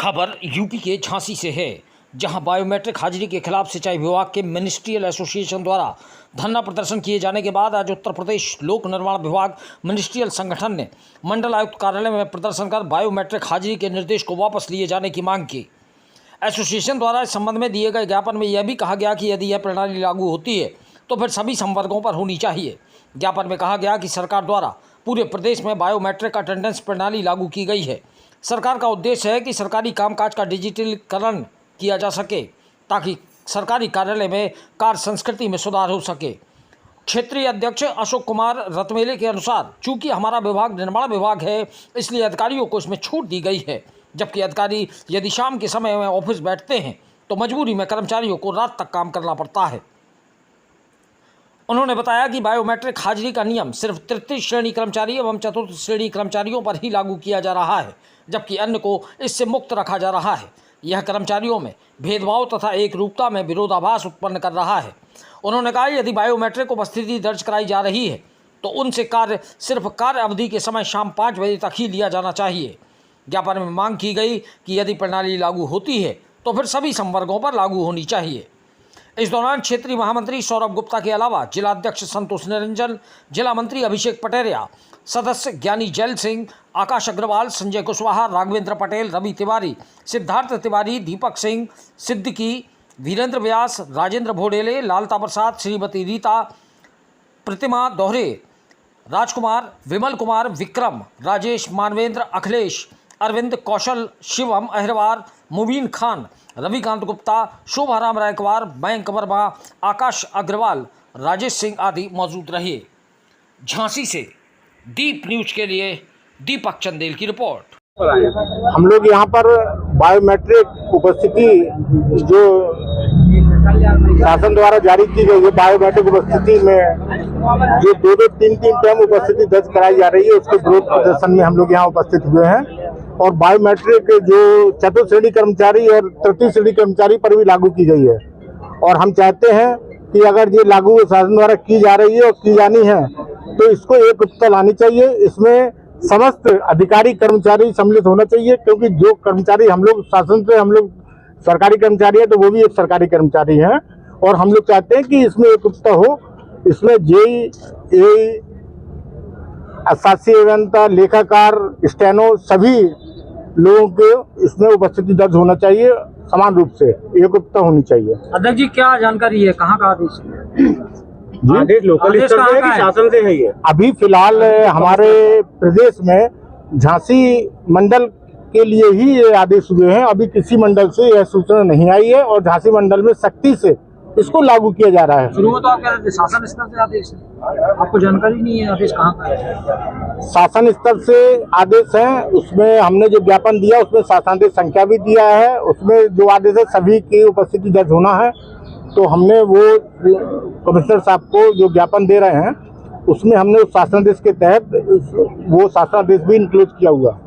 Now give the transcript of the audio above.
खबर यूपी के झांसी से है, जहां बायोमेट्रिक हाजिरी के खिलाफ सिंचाई विभाग के मिनिस्ट्रियल एसोसिएशन द्वारा धरना प्रदर्शन किए जाने के बाद आज उत्तर प्रदेश लोक निर्माण विभाग मिनिस्ट्रियल संगठन ने मंडल आयुक्त कार्यालय में प्रदर्शन कर बायोमेट्रिक हाजिरी के निर्देश को वापस लिए जाने की मांग की। एसोसिएशन द्वारा इस संबंध में दिए गए ज्ञापन में यह भी कहा गया कि यदि यह प्रणाली लागू होती है तो फिर सभी संवर्गों पर होनी चाहिए। ज्ञापन में कहा गया कि सरकार द्वारा पूरे प्रदेश में बायोमेट्रिक अटेंडेंस प्रणाली लागू की गई है। सरकार का उद्देश्य है कि सरकारी कामकाज का डिजिटलीकरण किया जा सके ताकि सरकारी कार्यालय में कार्य संस्कृति में सुधार हो सके। क्षेत्रीय अध्यक्ष अशोक कुमार रतमेले के अनुसार चूंकि हमारा विभाग निर्माण विभाग है, इसलिए अधिकारियों को इसमें छूट दी गई है, जबकि अधिकारी यदि शाम के समय में ऑफिस बैठते हैं तो मजबूरी में कर्मचारियों को रात तक काम करना पड़ता है। उन्होंने बताया कि बायोमेट्रिक हाजिरी का नियम सिर्फ तृतीय श्रेणी कर्मचारी एवं चतुर्थ श्रेणी कर्मचारियों पर ही लागू किया जा रहा है, जबकि अन्य को इससे मुक्त रखा जा रहा है। यह कर्मचारियों में भेदभाव तथा एक रूपता में विरोधाभास उत्पन्न कर रहा है। उन्होंने कहा यदि बायोमेट्रिक उपस्थिति दर्ज कराई जा रही है तो उनसे कार्य सिर्फ कार्य अवधि के समय शाम 5 बजे तक ही लिया जाना चाहिए। ज्ञापन में मांग की गई कि यदि प्रणाली लागू होती है तो फिर सभी संवर्गों पर लागू होनी चाहिए। इस दौरान क्षेत्रीय महामंत्री सौरभ गुप्ता के अलावा जिला अध्यक्ष संतोष निरंजन, जिला मंत्री अभिषेक पटेरिया, सदस्य ज्ञानी जैल सिंह, आकाश अग्रवाल, संजय कुशवाहा, राघवेंद्र पटेल, रवि तिवारी, सिद्धार्थ तिवारी, दीपक सिंह, सिद्दीकी, वीरेंद्र व्यास, राजेंद्र भोडेले, लालता प्रसाद, श्रीमती रीता, प्रतिमा दोहरे, राजकुमार, विमल कुमार, विक्रम, राजेश, मानवेंद्र, अखिलेश, अरविंद, कौशल, शिवम अहिरवार, मुबीन खान, रविकांत गुप्ता, शोभाराम रायकवार, मयंक वर्मा, आकाश अग्रवाल, राजेश सिंह आदि मौजूद रहे। झांसी से दीप न्यूज के लिए दीपक चंदेल की रिपोर्ट। हम लोग यहाँ पर बायोमेट्रिक उपस्थिति जो शासन द्वारा जारी की गई है, बायोमेट्रिक उपस्थिति में जो 2-3 टाइम उपस्थिति दर्ज कराई जा रही है, उसके विरोध प्रदर्शन में हम लोग यहाँ उपस्थित हुए हैं। और बायोमेट्रिक जो चतुर्थ श्रेणी कर्मचारी और तृतीय श्रेणी कर्मचारी पर भी लागू की गई है, और हम चाहते हैं कि अगर ये लागू शासन द्वारा की जा रही है और की जानी है तो इसको एकरूपता लानी चाहिए। इसमें समस्त अधिकारी कर्मचारी सम्मिलित होना चाहिए, क्योंकि जो कर्मचारी हम लोग शासन से हम लोग सरकारी कर्मचारी है तो वो भी एक सरकारी कर्मचारी हैं, और हम लोग चाहते हैं कि इसमें एकरूपता हो। इसमें जेई, अशासी अभियंता, लेखाकार, स्टेनो सभी लोगों के इसमें उपस्थिति दर्ज होना चाहिए, समान रूप से एकरूपता होनी चाहिए। अध्यक्ष जी, क्या जानकारी है, कहाँ का आदेश है? आदेश लोकल स्तर से है कि शासन से है? ये अभी फिलहाल हमारे प्रदेश में झांसी मंडल के लिए ही ये आदेश हुए हैं। अभी किसी मंडल से यह सूचना नहीं आई है, और झांसी मंडल में सख्ती से इसको लागू किया जा रहा है। शुरू में तो आप कह रहे थे शासन स्तर से आदेश है, आपको जानकारी नहीं है आदेश कहाँ का है? शासन स्तर से आदेश है, उसमें हमने जो ज्ञापन दिया उसमें शासनादेश संख्या भी दिया है। उसमें जो आदेश है सभी की उपस्थिति दर्ज होना है, तो हमने वो कमिश्नर साहब को जो ज्ञापन दे रहे हैं उसमें हमने उस शासनादेश के तहत वो शासनादेश भी इंक्लूड किया हुआ।